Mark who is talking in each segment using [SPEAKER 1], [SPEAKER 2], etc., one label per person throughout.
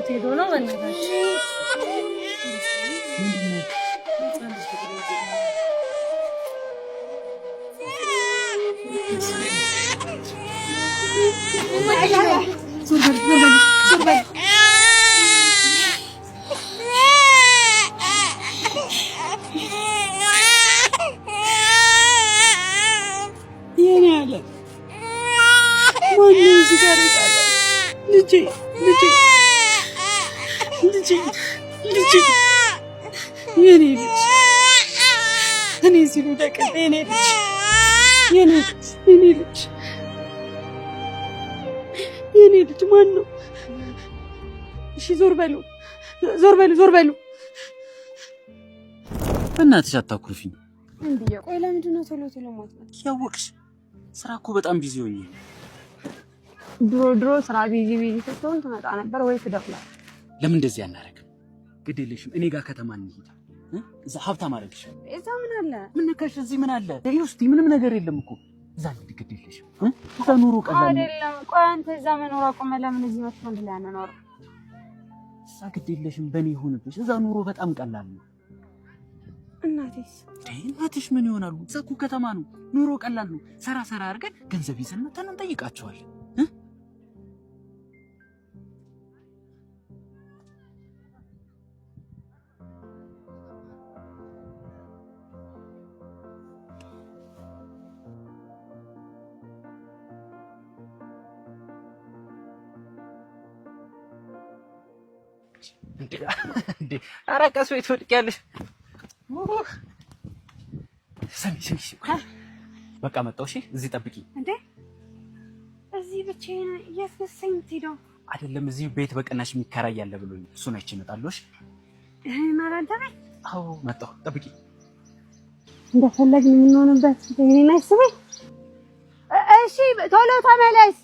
[SPEAKER 1] ጥሎት ሄዶ ነው በእናታችሁ ዞር በሉ
[SPEAKER 2] በእናትሽ አታኩርፊኝ
[SPEAKER 1] እንዴ ቆይ ለምንድን ነው ቶሎ ማጥፋት
[SPEAKER 2] ያወቅሽ ስራ እኮ በጣም ቢዚ ሆኜ
[SPEAKER 1] ድሮ ስራ ቢዚ ስትሆን ትመጣ ነበር ወይ ትደፍላ
[SPEAKER 2] ለምን እንደዚህ ያናረክ ግዴለሽም እኔ ጋር ከተማ እንሂድ እዛ ሀብታም አደረግሽ
[SPEAKER 1] እዛ ምን አለ
[SPEAKER 2] ምን ነካሽ እዚህ ምን አለ ውስጥ ምንም ነገር የለም እኮ እዛ ግዴለሽም እዛ ኑሮ ቀላል
[SPEAKER 1] አይደለም ቆይ አንተ እዛ መኖር አቆመ ለምን እዚህ መጥቶ እንደላ ያነኖር
[SPEAKER 2] እዛ ግዴለሽም በኔ ሆነብሽ እዛ ኑሮ በጣም ቀላል ነው እናትሽ ምን ይሆናሉ እዛ እኮ ከተማ ነው ኑሮ ቀላል ነው ሰራ አድርገን ገንዘብ ይዘን መተን እንጠይቃቸዋለን እንዴ አራቀስ ወይ ትወድቂያለሽ ሰሚ በቃ መጣው እሺ እዚህ ጠብቂ
[SPEAKER 1] እንዴ እዚህ ብቻዬን እያስነሳኝ ትሄደው
[SPEAKER 2] አይደለም እዚህ ቤት በቀናሽ የሚከራይ ያለ ብሎኝ እሱ ነው ይችላልሽ
[SPEAKER 1] ማራንተና
[SPEAKER 2] አው መጣው ጠብቂ
[SPEAKER 1] እንደፈለግን የምንሆንበት እኔና ይስበይ እሺ ቶሎ ተመለስ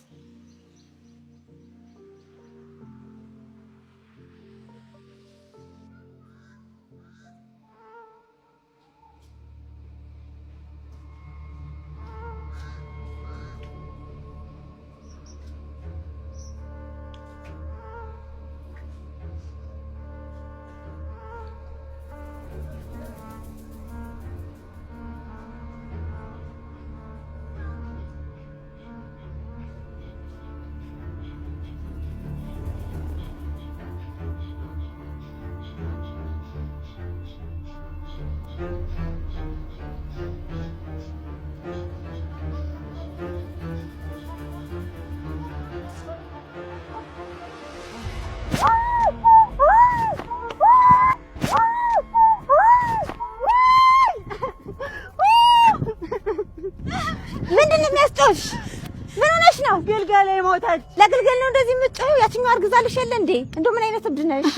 [SPEAKER 1] ምን ሆነሽ ነው ግልገሌ ሞተች ለግልገል ነው እንደዚህ የምትጮው ያቺኛው አርግዛልሽ የለ እንዴ እንደው ምን አይነት እብድ ነሽ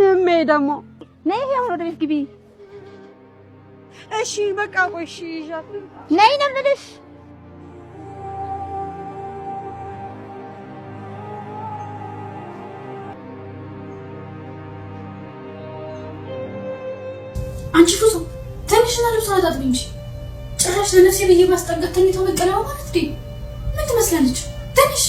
[SPEAKER 1] እሜ ደግሞ ነይ ይሄ ወደ ቤት ግቢ እሺ በቃ ቆይ እሺ ይዣት ነይ ነው የምልሽ
[SPEAKER 3] አንቺ ፉሶ ትንሽና ልብስ አጣጥቢ እንጂ ጭራሽ ለነፍሴ ብዬ ማስጠንቀቅ ተኝተው መቀለያው ማለት ነው ምን ትመስላለች ትንሽ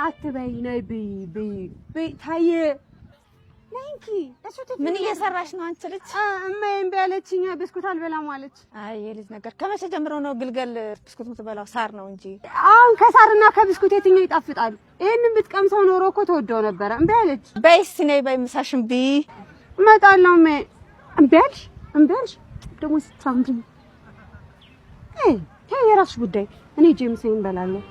[SPEAKER 1] አትበይ ነይ በይ ታየ ነንኪ
[SPEAKER 3] ምን እየሰራሽ ነው አንቺ ልጅ
[SPEAKER 1] እማዬን ቢያለችኝ ብስኩት አልበላም አለች
[SPEAKER 3] አይ የልጅ ነገር ከመቼ ጀምሮ ነው ግልገል ብስኩት የምትበላው ሳር ነው እንጂ
[SPEAKER 1] አሁን ከሳርና ከብስኩት የትኛው ይጣፍጣል ይሄንን ብትቀምሰው ኖሮ እኮ ተወደው ነበር እምቢ አለች
[SPEAKER 3] በይስ ነይ በይ ምሳሽን ቢ
[SPEAKER 1] እመጣለሁ እምቢ አልሽ ደግሞ ስትሳምሪ የራስሽ ጉዳይ። እኔ ጄምስን እንበላለሁ።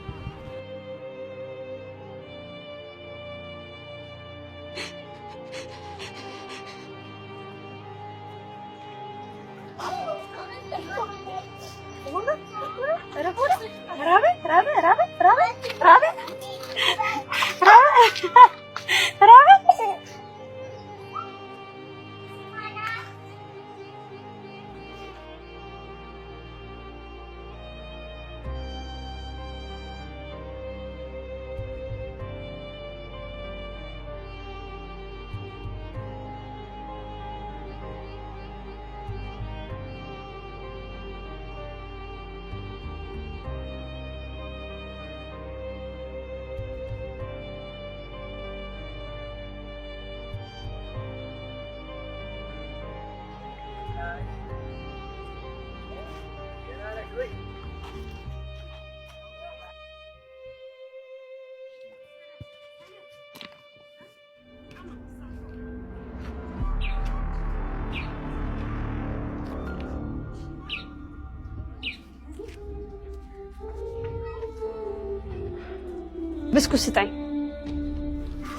[SPEAKER 1] ብስኩት ስጠኝ።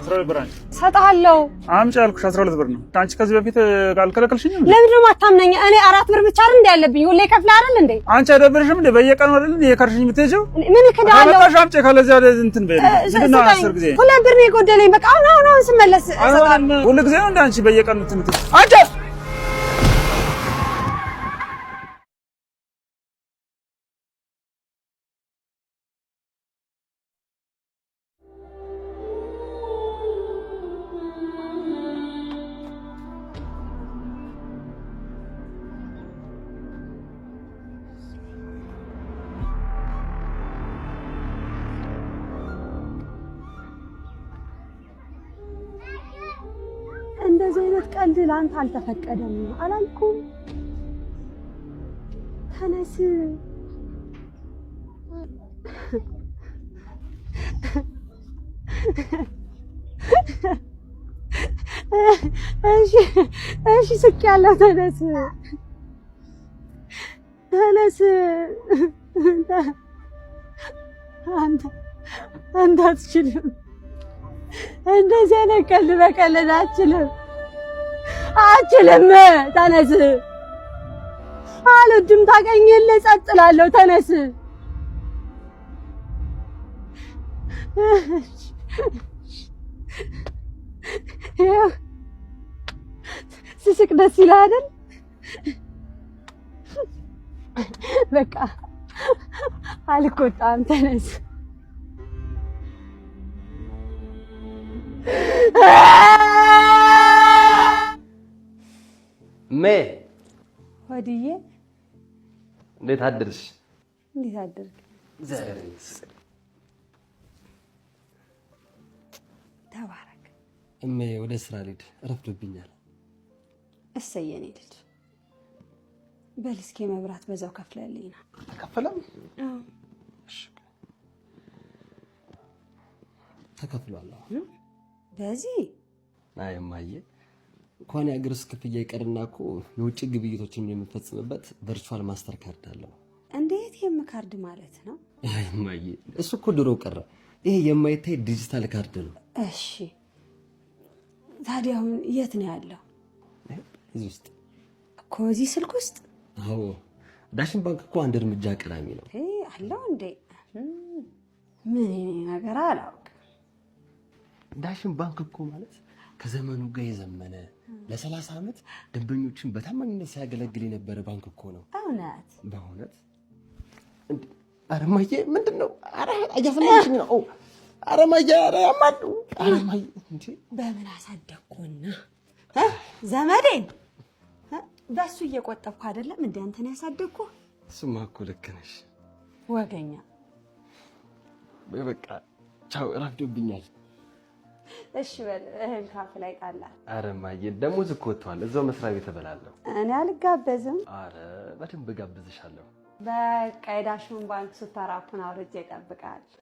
[SPEAKER 2] 12 ብር
[SPEAKER 1] ሰጣለሁ።
[SPEAKER 2] አምጪ አልኩሽ 12 ብር ነው። አንቺ ከዚህ በፊት ካልከለከልሽኝም
[SPEAKER 1] ለምን ነው ማታምነኝ? እኔ 4 ብር ብቻ አይደል ያለብኝ? ሁሌ ከፍላ አይደል እንዴ?
[SPEAKER 2] አንቺ አይደብርሽም እንዴ? በየቀኑ አይደል እንዴ የከርሽኝ የምትሄጂው?
[SPEAKER 1] ምን ከዳለው?
[SPEAKER 2] አመጣሽ አምጪ ካለዚያ እንትን በይ። ምንድን ነው 10 ጊዜ
[SPEAKER 1] 2 ብር ነው የጎደለኝ። በቃ አሁን ስመለስ እሰጣለሁ።
[SPEAKER 2] ሁሉ ጊዜ ነው እንደ አንቺ በየቀኑ እንትን አንቺ
[SPEAKER 1] እንደዚህ አይነት ቀልድ ላንተ አልተፈቀደም አላልኩም? ተነስ። እሺ ስቄያለሁ። ተነስ ተነስ። አንተ አትችልም። እንደዚህ አይነት ቀልድ መቀለድ አትችልም። ተነስ። አልወድም። ታውቀኛለህ። ጸጥ እላለሁ። ተነስ። ስስቅ ደስ ይላል አይደል? በቃ አልቆጣም። ተነስ። ወዲዬ
[SPEAKER 4] እንዴት አደርሽ?
[SPEAKER 1] እንዴት አደርክ? ተባረክ።
[SPEAKER 4] ወደ ስራ ልሂድ፣ ረፍዶብኛል።
[SPEAKER 1] እሰይ የኔ ልጅ። በል እስኪ መብራት በዛው ከፍለልኝ ነው።
[SPEAKER 4] ተከፈለም? እሺ ተከፍሏል።
[SPEAKER 1] በዚህ
[SPEAKER 4] አይ እማዬ እንኳን የአገር ውስጥ ክፍያ ይቀርና እኮ የውጭ ግብይቶችን የምንፈጽምበት ቨርቹዋል ማስተር ካርድ አለው።
[SPEAKER 1] እንዴት የምካርድ ማለት ነው?
[SPEAKER 4] አይ እማዬ እሱ እኮ ድሮ ቀረ። ይሄ የማይታይ ዲጂታል ካርድ ነው።
[SPEAKER 1] እሺ ታዲያ አሁን የት ነው ያለው?
[SPEAKER 4] እዚህ ውስጥ
[SPEAKER 1] እኮ እዚህ ስልክ ውስጥ?
[SPEAKER 4] አዎ ዳሽን ባንክ እኮ አንድ እርምጃ ቀዳሚ ነው።
[SPEAKER 1] አለው እንዴ? ምን ነገር አላውቅም።
[SPEAKER 4] ዳሽን ባንክ እኮ ማለት ከዘመኑ ጋር የዘመነ ለ30 ዓመት ደንበኞችን በታማኝነት ሲያገለግል የነበረ ባንክ እኮ ነው።
[SPEAKER 1] እውነት?
[SPEAKER 4] በእውነት ኧረ እማዬ ምንድን ነው? ኧረ እያፈለግሽኝ ነው። ኧረ እማዬ ኧረ ያማሉ። ኧረ እማዬ እንዴ
[SPEAKER 1] በምን አሳደግኩና ዘመዴን በሱ እየቆጠብኩ አይደለም እንዴ አንተን ያሳደግኩ?
[SPEAKER 4] እሱማ እኮ ልክ ነሽ።
[SPEAKER 1] ወገኛ
[SPEAKER 4] በቃ ቻው፣ ረፍዶብኛል።
[SPEAKER 1] እሺ በል እህል ካፍ ላይ ጣላ።
[SPEAKER 4] ኧረ እማዬ ደሞዝ እኮ ወጥቷል። እዛው መስሪያ ቤት እበላለሁ።
[SPEAKER 1] እኔ አልጋበዝም።
[SPEAKER 4] ኧረ በደንብ ጋብዝሻለሁ።
[SPEAKER 1] በቃ የዳሽን ባንክ ሱታራፑን አውርጄ እጠብቅሃለሁ።